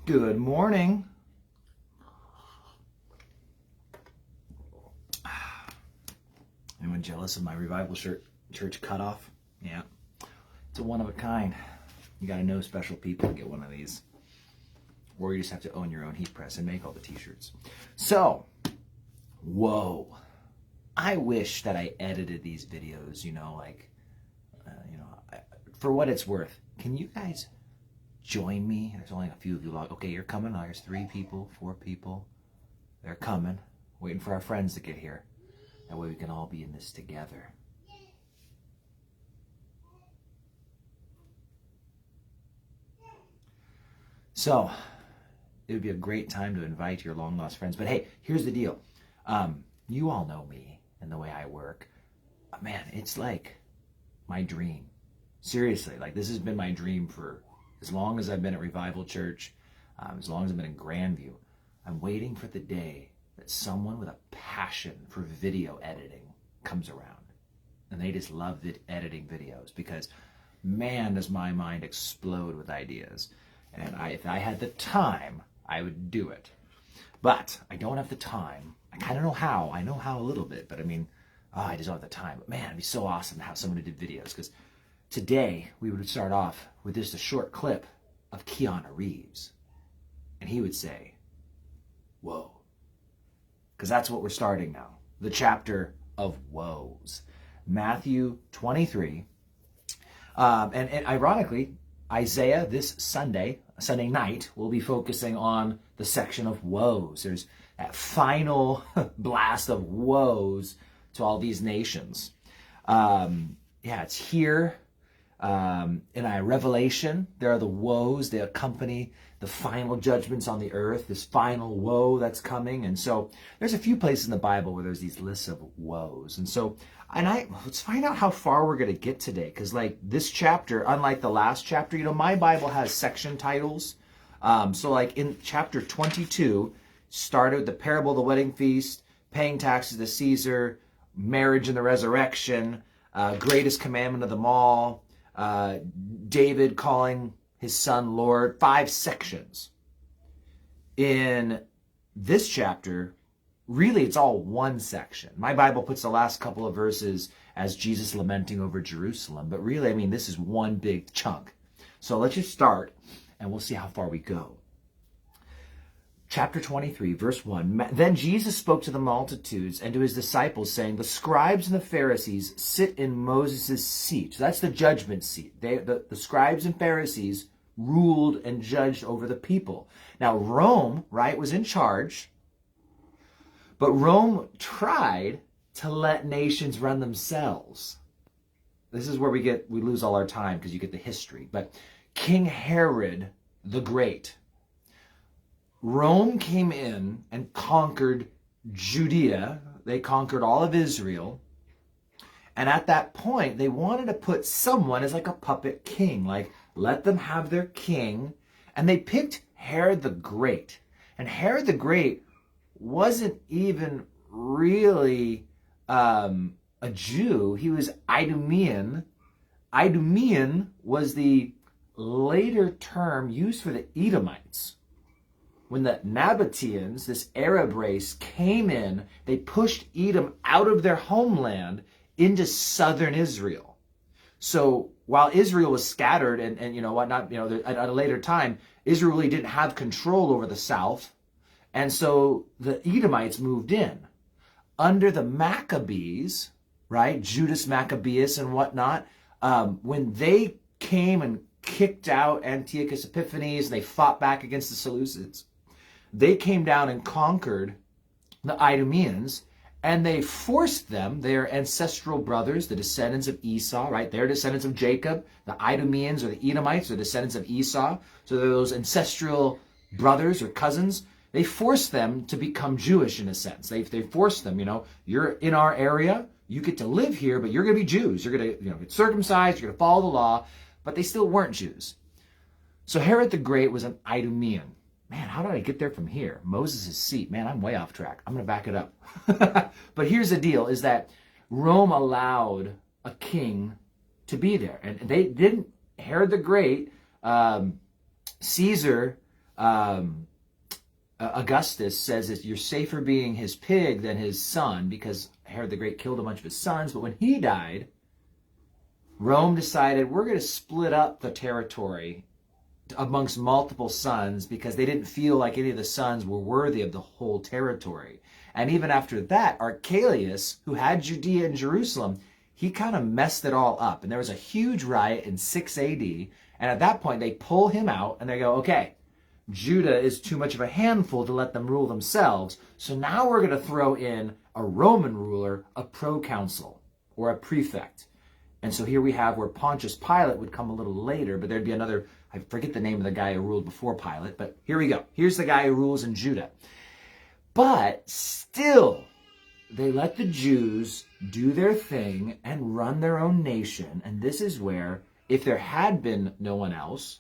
Good morning. Anyone jealous of my revival church cutoff? Yeah, it's a one of a kind. You gotta know special people to get one of these. Or you just have to own your own heat press and make all the t-shirts. So, whoa. I wish that I edited these videos, for what it's worth. Can you guys join me? There's only a few of you. Okay, you're coming. There's 3 people, 4 people. They're coming. Waiting for our friends to get here. That way we can all be in this together. So, it would be a great time to invite your long-lost friends. But hey, here's the deal. You all know me and the way I work. Man, it's like my dream. Seriously, this has been my dream for as long as I've been at Revival Church, as long as I've been in Grandview. I'm waiting for the day that someone with a passion for video editing comes around. And they just love editing videos because, man, does my mind explode with ideas. And if I had the time, I would do it. But I don't have the time. I kind of know how. I know how a little bit, but I just don't have the time. But man, it'd be so awesome to have someone who did videos, because today we would start off with just a short clip of Keanu Reeves. And he would say, whoa. Because that's what we're starting now. The chapter of woes. Matthew 23. And ironically, Isaiah this Sunday night, will be focusing on the section of woes. There's that final blast of woes to all these nations. It's here. In Revelation, there are the woes. They accompany the final judgments on the earth, this final woe that's coming. And so there's a few places in the Bible where there's these lists of woes. Let's find out how far we're going to get today. Because this chapter, unlike the last chapter, my Bible has section titles. In chapter 22, started with the parable of the wedding feast, paying taxes to Caesar, marriage and the resurrection, greatest commandment of them all, David calling his son Lord, 5 sections. In this chapter, really it's all one section. My Bible puts the last couple of verses as Jesus lamenting over Jerusalem, but really, this is one big chunk. So let's just start, and we'll see how far we go. Chapter 23, verse 1. Then Jesus spoke to the multitudes and to his disciples, saying, the scribes and the Pharisees sit in Moses' seat. So that's the judgment seat. The scribes and Pharisees ruled and judged over the people. Now, Rome, was in charge, but Rome tried to let nations run themselves. This is where we lose all our time, because you get the history. But King Herod the Great, Rome came in and conquered Judea. They conquered all of Israel. And at that point, they wanted to put someone as a puppet king. Let them have their king. And they picked Herod the Great. And Herod the Great wasn't even really a Jew. He was Idumean. Idumean was the later term used for the Edomites. When the Nabateans, this Arab race, came in, they pushed Edom out of their homeland into southern Israel. So while Israel was scattered at a later time, Israel really didn't have control over the south. And so the Edomites moved in. Under the Maccabees, Judas Maccabeus and whatnot, when they came and kicked out Antiochus Epiphanes, and they fought back against the Seleucids, they came down and conquered the Idumeans, and they forced them, their ancestral brothers, the descendants of Esau, they're descendants of Jacob. The Idumeans or the Edomites are descendants of Esau. So they're those ancestral brothers or cousins. They forced them to become Jewish in a sense. They forced them, you're in our area, you get to live here, but you're going to be Jews. You're going to get circumcised, you're going to follow the law, but they still weren't Jews. So Herod the Great was an Idumean. Man, how did I get there from here? Moses' seat. Man, I'm way off track. I'm going to back it up. But here's the deal, is that Rome allowed a king to be there. And they didn't, Herod the Great, Caesar Augustus says that you're safer being his pig than his son, because Herod the Great killed a bunch of his sons. But when he died, Rome decided we're going to split up the territory amongst multiple sons, because they didn't feel like any of the sons were worthy of the whole territory. And even after that, Archelaus, who had Judea and Jerusalem, he kind of messed it all up. And there was a huge riot in 6 AD. And at that point, they pull him out and they go, okay, Judah is too much of a handful to let them rule themselves. So now we're going to throw in a Roman ruler, a proconsul or a prefect. And so here we have where Pontius Pilate would come a little later, but there'd be another, I forget the name of the guy who ruled before Pilate, but here we go. Here's the guy who rules in Judah. But still, they let the Jews do their thing and run their own nation. And this is where, if there had been no one else,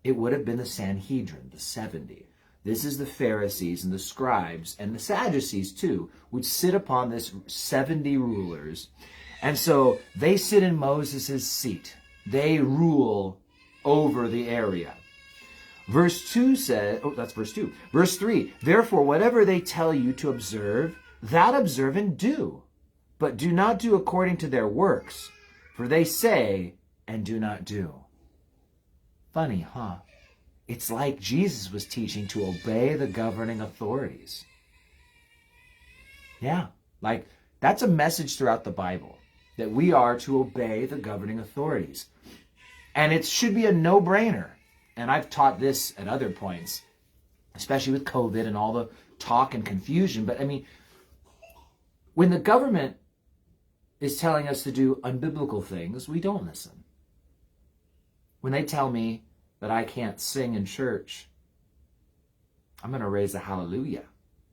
it would have been the Sanhedrin, the 70. This is the Pharisees and the scribes and the Sadducees too, would sit upon this 70 rulers. And so they sit in Moses' seat. They rule over the area. Verse 2 says, that's verse 2. Verse 3, therefore, whatever they tell you to observe, that observe and do. But do not do according to their works, for they say and do not do. Funny, huh? It's like Jesus was teaching to obey the governing authorities. Yeah, like that's a message throughout the Bible, that we are to obey the governing authorities. And it should be a no-brainer. And I've taught this at other points, especially with COVID and all the talk and confusion. But I mean, when the government is telling us to do unbiblical things, we don't listen. When they tell me that I can't sing in church, I'm going to raise a hallelujah.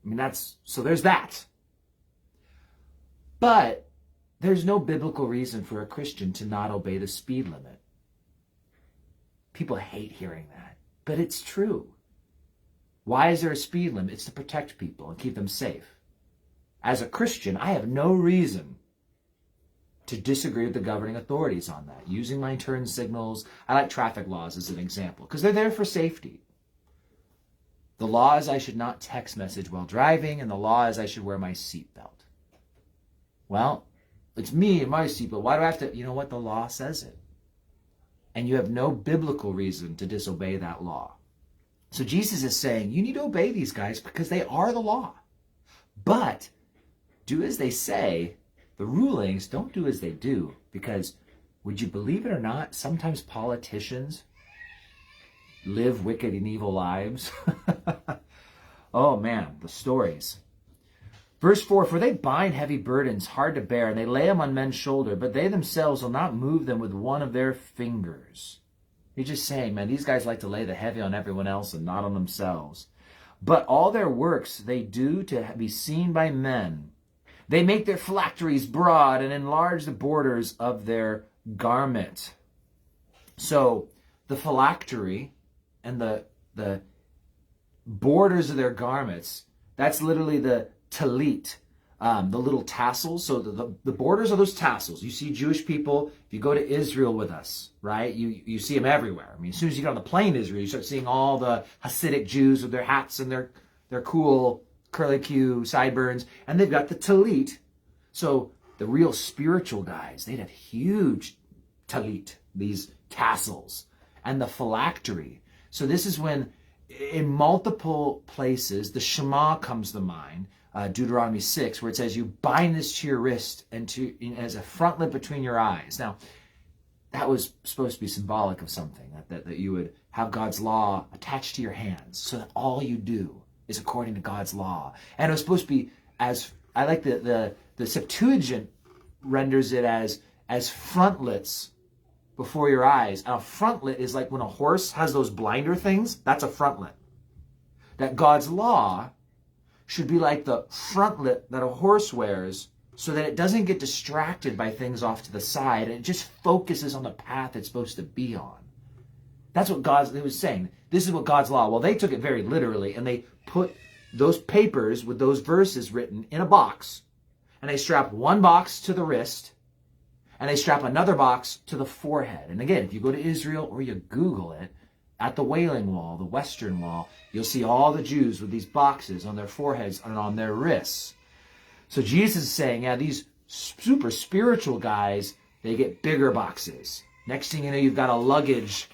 I mean, so there's that. But there's no biblical reason for a Christian to not obey the speed limit. People hate hearing that, but it's true. Why is there a speed limit? It's to protect people and keep them safe. As a Christian, I have no reason to disagree with the governing authorities on that. Using my turn signals, I like traffic laws as an example, because they're there for safety. The law is I should not text message while driving, and the law is I should wear my seatbelt. Well, it's me and my seatbelt. Why do I have to? You know what? The law says it. And you have no biblical reason to disobey that law. So Jesus is saying, you need to obey these guys because they are the law. But do as they say. The rulings, don't do as they do, because would you believe it or not, sometimes politicians live wicked and evil lives. Oh man, the stories. Verse 4, for they bind heavy burdens hard to bear, and they lay them on men's shoulder, but they themselves will not move them with one of their fingers. He's just saying, man, these guys like to lay the heavy on everyone else and not on themselves. But all their works they do to be seen by men. They make their phylacteries broad and enlarge the borders of their garment. So the phylactery and the borders of their garments, that's literally the talit, the little tassels. So the borders of those tassels. You see Jewish people, if you go to Israel with us, right, you see them everywhere. I mean, as soon as you get on the plane to Israel, you start seeing all the Hasidic Jews with their hats and their cool curly Q sideburns, and they've got the talit. So the real spiritual guys, they'd have huge talit, these tassels, and the phylactery. So this is when, in multiple places, the Shema comes to mind, Deuteronomy 6, where it says, you bind this to your wrist and as a frontlet between your eyes. Now, that was supposed to be symbolic of something, that you would have God's law attached to your hands, so that all you do is according to God's law. And it was supposed to be, as I like the Septuagint renders it as frontlets before your eyes. And a frontlet is like when a horse has those blinder things, that's a frontlet. That God's law should be like the frontlet that a horse wears, so that it doesn't get distracted by things off to the side, and it just focuses on the path it's supposed to be on. That's what it was saying. This is what God's law. Well, they took it very literally, and they put those papers with those verses written in a box, and they strap one box to the wrist, and they strap another box to the forehead. And again, if you go to Israel or you Google it, At the Wailing Wall, the Western Wall, you'll see all the Jews with these boxes on their foreheads and on their wrists. So Jesus is saying, yeah, these super spiritual guys, they get bigger boxes. Next thing you know, you've got a luggage,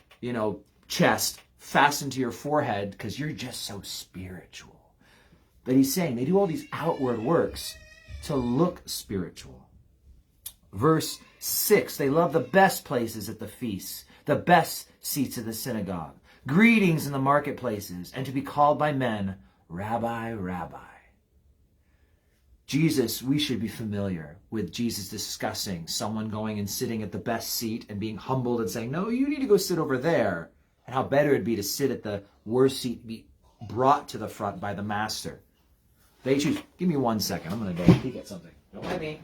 chest fastened to your forehead because you're just so spiritual. But he's saying they do all these outward works to look spiritual. Verse 6, they love the best places at the feasts, the best seats in the synagogue, greetings in the marketplaces, and to be called by men, Rabbi, Rabbi. Jesus, we should be familiar with Jesus discussing someone going and sitting at the best seat and being humbled and saying, no, you need to go sit over there. And how better it'd be to sit at the worst seat, be brought to the front by the master. They choose. Give me 1 second. I'm going to go peek at something. Don't mind me.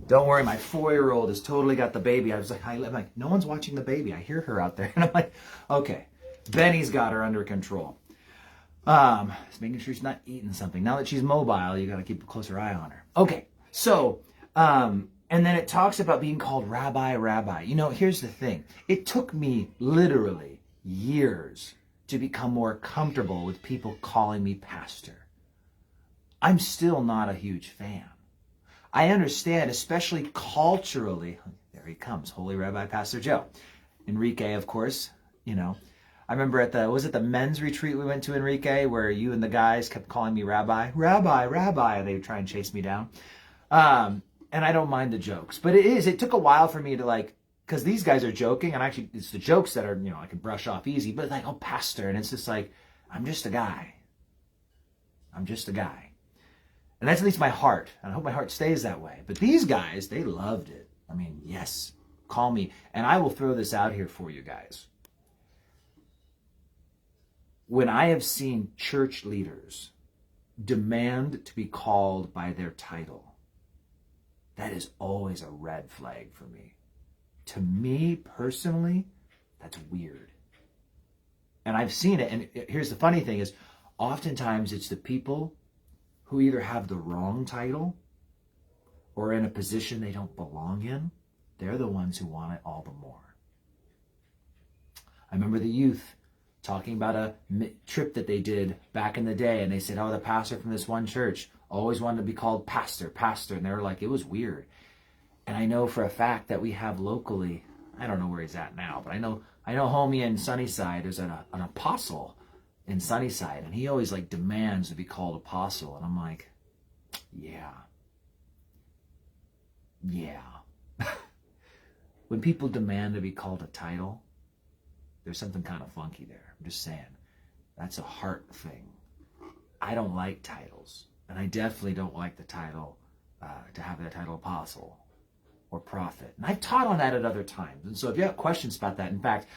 Don't worry, my 4-year-old has totally got the baby. I'm like, no one's watching the baby. I hear her out there. And I'm like, okay, Benny's got her under control. Just making sure she's not eating something. Now that she's mobile, you got to keep a closer eye on her. Okay, so, and then it talks about being called Rabbi, Rabbi. Here's the thing. It took me literally years to become more comfortable with people calling me pastor. I'm still not a huge fan. I understand, especially culturally. There he comes, Holy Rabbi Pastor Joe. Enrique, of course, I remember at the men's retreat we went to, Enrique, where you and the guys kept calling me Rabbi, Rabbi, Rabbi. They would try and chase me down. And I don't mind the jokes. But it took a while for me to because these guys are joking, and actually it's the jokes that are, I can brush off easy, but oh, pastor. And it's just I'm just a guy. I'm just a guy. And that's at least my heart. And I hope my heart stays that way. But these guys, they loved it. I mean, yes, call me. And I will throw this out here for you guys. When I have seen church leaders demand to be called by their title, that is always a red flag for me. To me, personally, that's weird. And I've seen it. And here's the funny thing is, oftentimes it's the people who either have the wrong title or in a position they don't belong in. They're the ones who want it all the more. I remember the youth talking about a trip that they did back in the day, and they said, the pastor from this one church always wanted to be called pastor. And they were like, it was weird. And I know for a fact that we have locally, I don't know where he's at now, but I know homie in Sunnyside, there's an apostle in Sunnyside, and he always demands to be called apostle. And I'm like, yeah. When people demand to be called a title, there's something kind of funky there. I'm just saying, that's a heart thing. I don't like titles, and I definitely don't like the title, to have that title apostle or prophet. And I've taught on that at other times. And so if you have questions about that, in fact,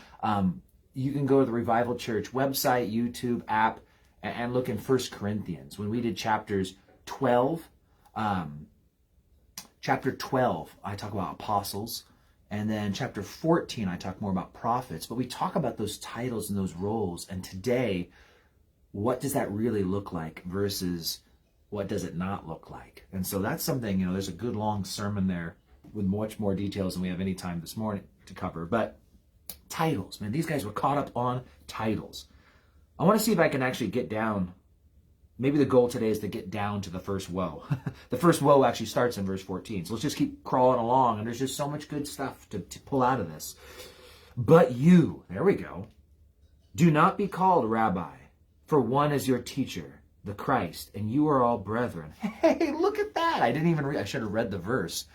you can go to the Revival Church website, YouTube app, and look in 1 Corinthians. When we did chapter 12, I talk about apostles. And then chapter 14, I talk more about prophets. But we talk about those titles and those roles. And today, what does that really look like versus what does it not look like? And so that's something, there's a good long sermon there with much more details than we have any time this morning to cover. But titles, man, these guys were caught up on titles. I want to see if I can actually get down. Maybe the goal today is to get down to the first woe. The first woe actually starts in verse 14. So let's just keep crawling along. And there's just so much good stuff to pull out of this. But you, there we go, do not be called rabbi, for one is your teacher, the Christ, and you are all brethren. Hey, look at that. I should have read the verse.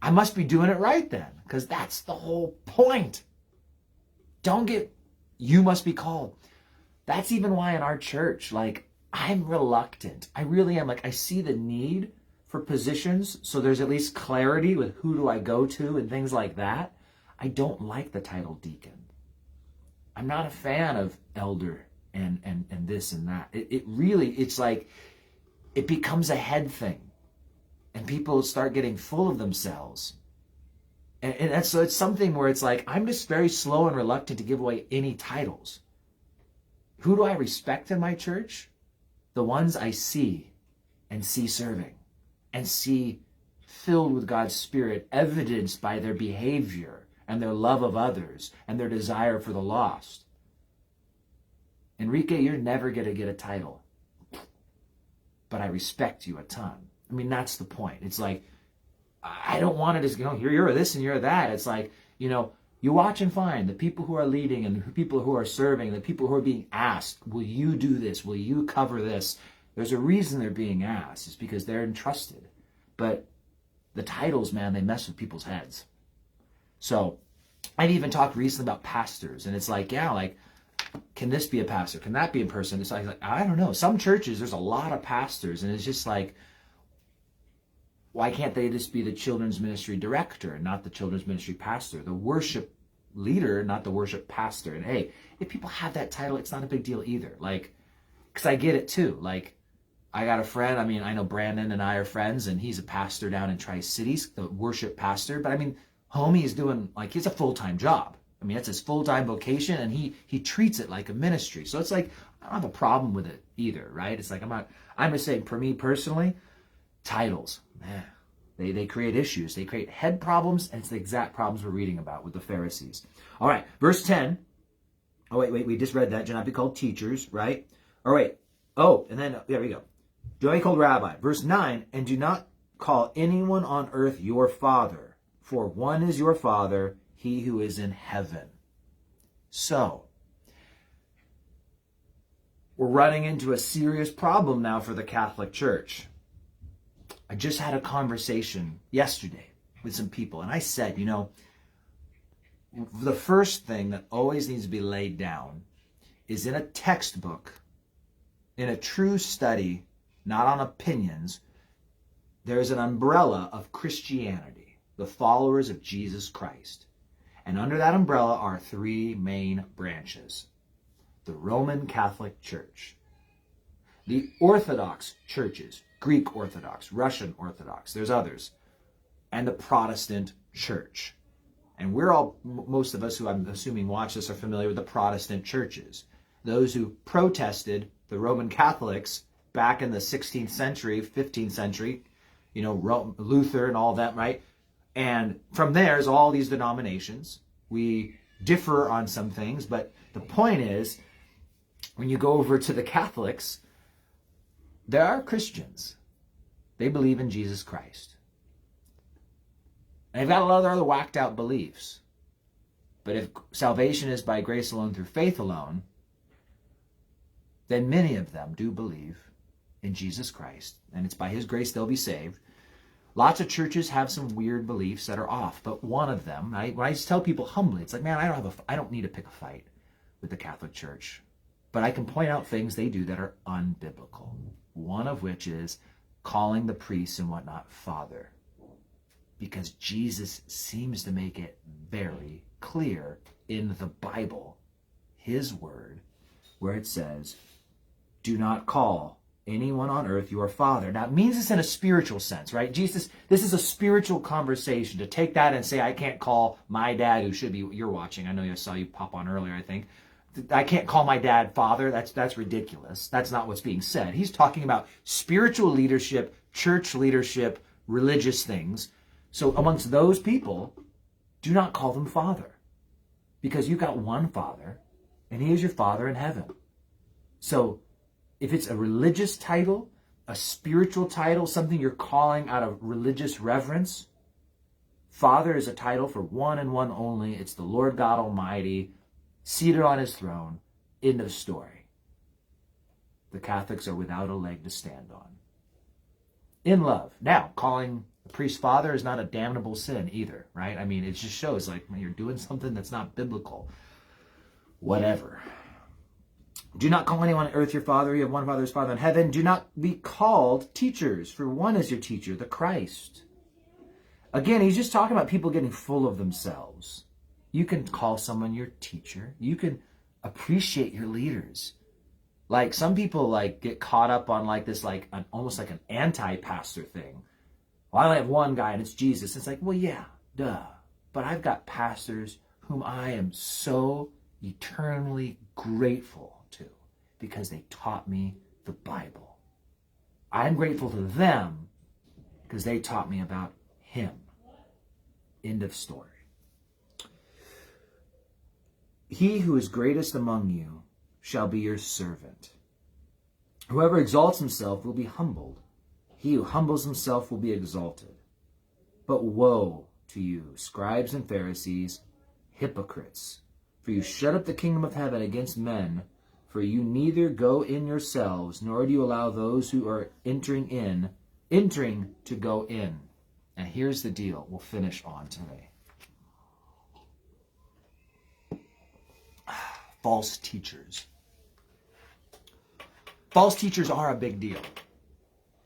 I must be doing it right then, because that's the whole point. You must be called. That's even why in our church, I'm reluctant. I really am. I see the need for positions, so there's at least clarity with who do I go to and things like that. I don't like the title deacon. I'm not a fan of elder and this and that. It becomes a head thing, and people start getting full of themselves. And so it's something where it's I'm just very slow and reluctant to give away any titles. Who do I respect in my church? The ones I see and see serving and see filled with God's Spirit, evidenced by their behavior and their love of others and their desire for the lost. Enrique, you're never going to get a title, but I respect you a ton. I mean, that's the point. It's like, I don't want it as, you're this and you're that. It's like, you watch and find the people who are leading and the people who are serving, the people who are being asked, will you do this? Will you cover this? There's a reason they're being asked. It's because they're entrusted. But the titles, man, they mess with people's heads. So I've even talked recently about pastors, and it's like, can this be a pastor? Can that be a person? It's like, I don't know. Some churches, there's a lot of pastors, and it's just like, why can't they just be the children's ministry director and not the children's ministry pastor? The worship leader, not the worship pastor. And hey, if people have that title, it's not a big deal either. Like, because I get it too. Like, I got a friend, I know Brandon and I are friends, and he's a pastor down in Tri-Cities, the worship pastor. But homie is doing, he's a full-time job. That's his full-time vocation, and he treats it like a ministry. So it's like, I don't have a problem with it either, right? It's like, I'm just saying, for me personally, titles, man, they create issues. They create head problems, and it's the exact problems we're reading about with the Pharisees. All right, verse 10. Oh, wait, we just read that. Do not be called teachers, right? All right. Oh, and then, there we go. Do not be called rabbi. Verse 9, and do not call anyone on earth your father, for one is your Father, he who is in heaven. So, we're running into a serious problem now for the Catholic Church. I just had a conversation yesterday with some people, and I said, the first thing that always needs to be laid down is in a textbook, in a true study, not on opinions, there's an umbrella of Christianity, the followers of Jesus Christ. And under that umbrella are three main branches: the Roman Catholic Church, the Orthodox churches, Greek Orthodox, Russian Orthodox, there's others, and the Protestant Church. And most of us who I'm assuming watch this are familiar with the Protestant churches. Those who protested the Roman Catholics back in the 16th century, 15th century, Luther and all that, right? And from there's all these denominations. We differ on some things, but the point is, when you go over to the Catholics, there are Christians. They believe in Jesus Christ. And they've got a lot of other whacked out beliefs. But if salvation is by grace alone through faith alone, then many of them do believe in Jesus Christ, and it's by his grace they'll be saved. Lots of churches have some weird beliefs that are off, but one of them, when I just tell people humbly, it's like, man, I don't need to pick a fight with the Catholic Church, but I can point out things they do that are unbiblical. One of which is calling the priests and whatnot Father, because Jesus seems to make it very clear in the Bible, his word, where it says, do not call anyone on earth your father. Now, it means this in a spiritual sense, right? Jesus, this is a spiritual conversation. To take that and say, I can't call my dad, who should be, you're watching, I know I saw you pop on earlier, I think. I can't call my dad father. That's ridiculous. That's not what's being said. He's talking about spiritual leadership, church leadership, religious things. So amongst those people, do not call them father, because you've got one Father, and he is your Father in heaven. So if it's a religious title, a spiritual title, something you're calling out of religious reverence, Father is a title for one and one only. It's the Lord God Almighty, seated on his throne. End of story. The Catholics are without a leg to stand on. In love. Now, calling the priest father is not a damnable sin either, right? It just shows like when you're doing something that's not biblical. Whatever. Do not call anyone on earth your father. You have one Father, his Father in heaven. Do not be called teachers, for one is your teacher, the Christ. Again, he's just talking about people getting full of themselves. You can call someone your teacher. You can appreciate your leaders. Like some people get caught up on almost like an anti-pastor thing. Well, I only have one guy and it's Jesus. It's like, well, yeah, duh. But I've got pastors whom I am so eternally grateful to because they taught me the Bible. I'm grateful to them because they taught me about him. End of story. He who is greatest among you shall be your servant. Whoever exalts himself will be humbled. He who humbles himself will be exalted. But woe to you, scribes and Pharisees, hypocrites! For you shut up the kingdom of heaven against men, for you neither go in yourselves, nor do you allow those who are entering to go in. And here's the deal we'll finish on today. False teachers. False teachers are a big deal.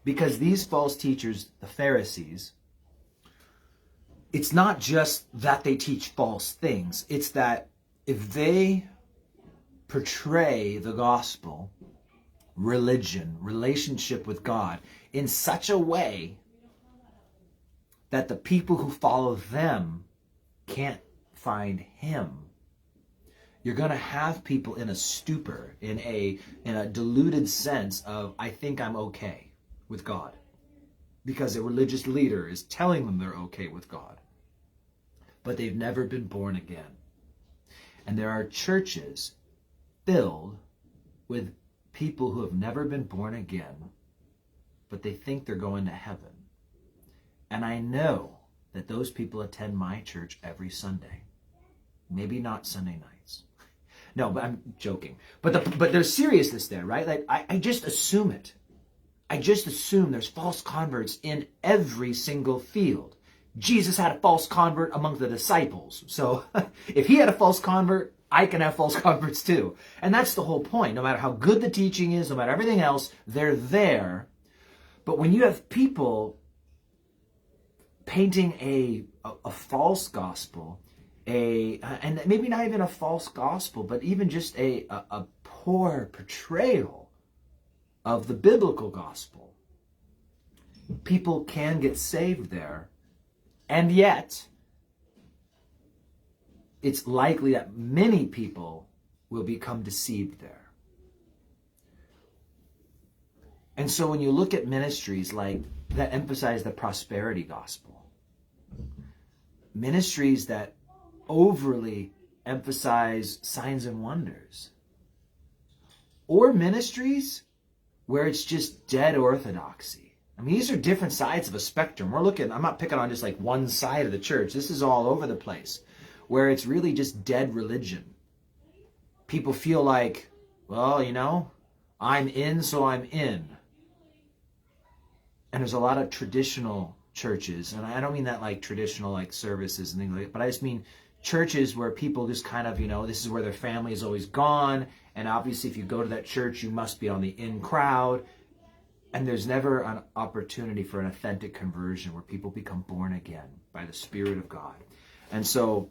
Because these false teachers, the Pharisees, it's not just that they teach false things. It's that if they portray the gospel, religion, relationship with God in such a way that the people who follow them can't find him, you're going to have people in a stupor, in a deluded sense of, I think I'm okay with God, because a religious leader is telling them they're okay with God, but they've never been born again. And there are churches filled with people who have never been born again, but they think they're going to heaven. And I know that those people attend my church every Sunday. Maybe not Sunday nights. No, but I'm joking. But there's seriousness there, right? Like I just assume it. I just assume there's false converts in every single field. Jesus had a false convert among the disciples. So if he had a false convert, I can have false converts too. And that's the whole point. No matter how good the teaching is, no matter everything else, they're there. But when you have people painting a false gospel, and maybe not even a false gospel, but even just a poor portrayal of the biblical gospel, people can get saved there. And yet, it's likely that many people will become deceived there. And so when you look at ministries like that emphasize the prosperity gospel, ministries that overly emphasize signs and wonders, or ministries where it's just dead orthodoxy. I mean, these are different sides of a spectrum. I'm not picking on just like one side of the church. This is all over the place, where it's really just dead religion. People feel like, well, I'm in, so I'm in. And there's a lot of traditional churches, and I don't mean that like traditional like services and things like that, but I just mean churches where people just kind of, this is where their family is always gone, and obviously if you go to that church, you must be on the in crowd, and there's never an opportunity for an authentic conversion where people become born again by the Spirit of God. And so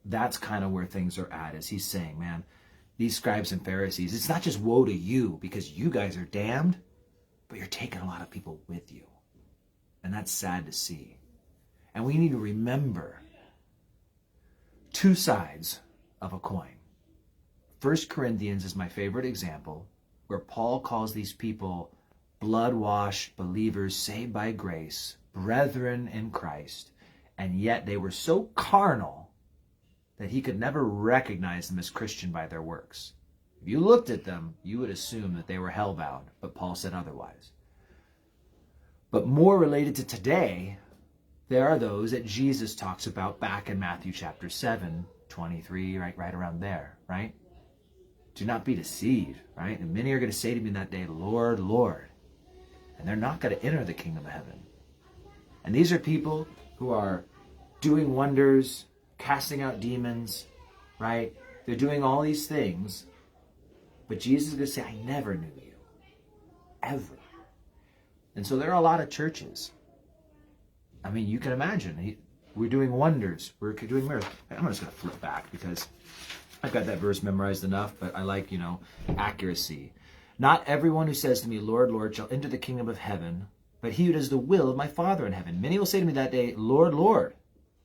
that's kind of where things are at, as he's saying, man, these scribes and Pharisees, it's not just woe to you because you guys are damned, but you're taking a lot of people with you. And that's sad to see. And we need to remember two sides of a coin. 1 Corinthians is my favorite example, where Paul calls these people blood-washed believers saved by grace, brethren in Christ, and yet they were so carnal that he could never recognize them as Christian by their works. If you looked at them, you would assume that they were hellbound, but Paul said otherwise. But more related to today, there are those that Jesus talks about back in Matthew chapter 7, 23, right around there, right? Do not be deceived, right? And many are going to say to me in that day, Lord, Lord. And they're not going to enter the kingdom of heaven. And these are people who are doing wonders, casting out demons, right? They're doing all these things. But Jesus is going to say, I never knew you. Ever. And so there are a lot of churches. I mean, you can imagine. We're doing wonders. We're doing miracles. I'm just going to flip back because I've got that verse memorized enough, but I like, accuracy. Not everyone who says to me, Lord, Lord, shall enter the kingdom of heaven, but he who does the will of my Father in heaven. Many will say to me that day, Lord, Lord,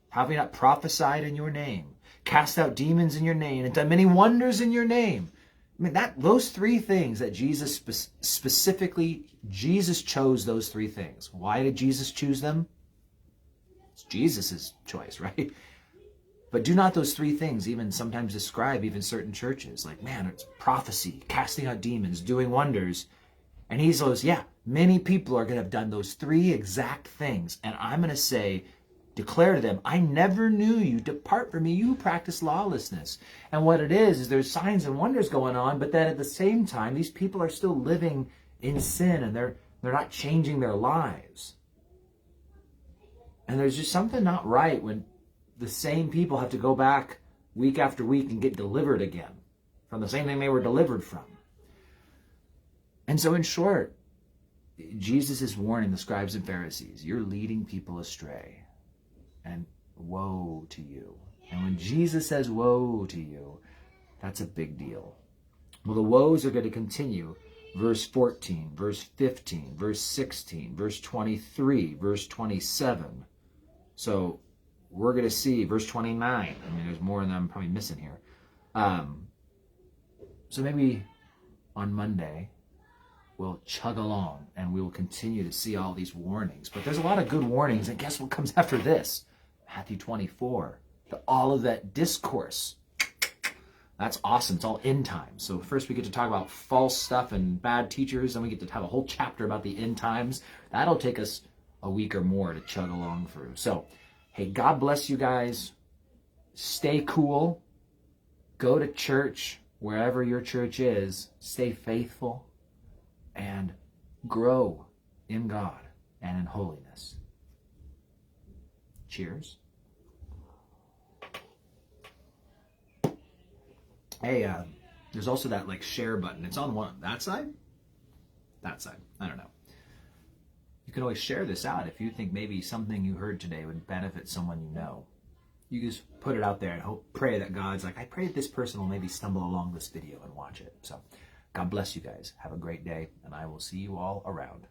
have we not prophesied in your name, cast out demons in your name, and done many wonders in your name? I mean, those three things that Jesus specifically, Jesus chose those three things. Why did Jesus choose them? It's Jesus's choice, right? But do not those three things even sometimes describe even certain churches? Like, man, it's prophecy, casting out demons, doing wonders. And he goes, yeah, many people are going to have done those three exact things. And I'm going to say, declare to them, I never knew you. Depart from me, you who practice lawlessness. And what it is there's signs and wonders going on, but then at the same time, these people are still living in sin and they're not changing their lives. And there's just something not right when the same people have to go back week after week and get delivered again from the same thing they were delivered from. And so in short, Jesus is warning the scribes and Pharisees, you're leading people astray. And woe to you. And when Jesus says woe to you, that's a big deal. Well, the woes are going to continue. Verse 14, verse 15, verse 16, verse 23, verse 27. So we're going to see verse 29. I mean, there's more than I'm probably missing here. So maybe on Monday, we'll chug along and we will continue to see all these warnings. But there's a lot of good warnings. And guess what comes after this? Matthew 24. All of that discourse. That's awesome. It's all end times. So first we get to talk about false stuff and bad teachers. Then we get to have a whole chapter about the end times. That'll take us a week or more to chug along through. So, hey, God bless you guys. Stay cool. Go to church, wherever your church is. Stay faithful. And grow in God and in holiness. Cheers. Hey, there's also that like share button. It's on that side? That side. I don't know. You can always share this out if you think maybe something you heard today would benefit someone you know. You just put it out there and pray that God's like, I pray that this person will maybe stumble along this video and watch it. So God bless you guys. Have a great day, and I will see you all around.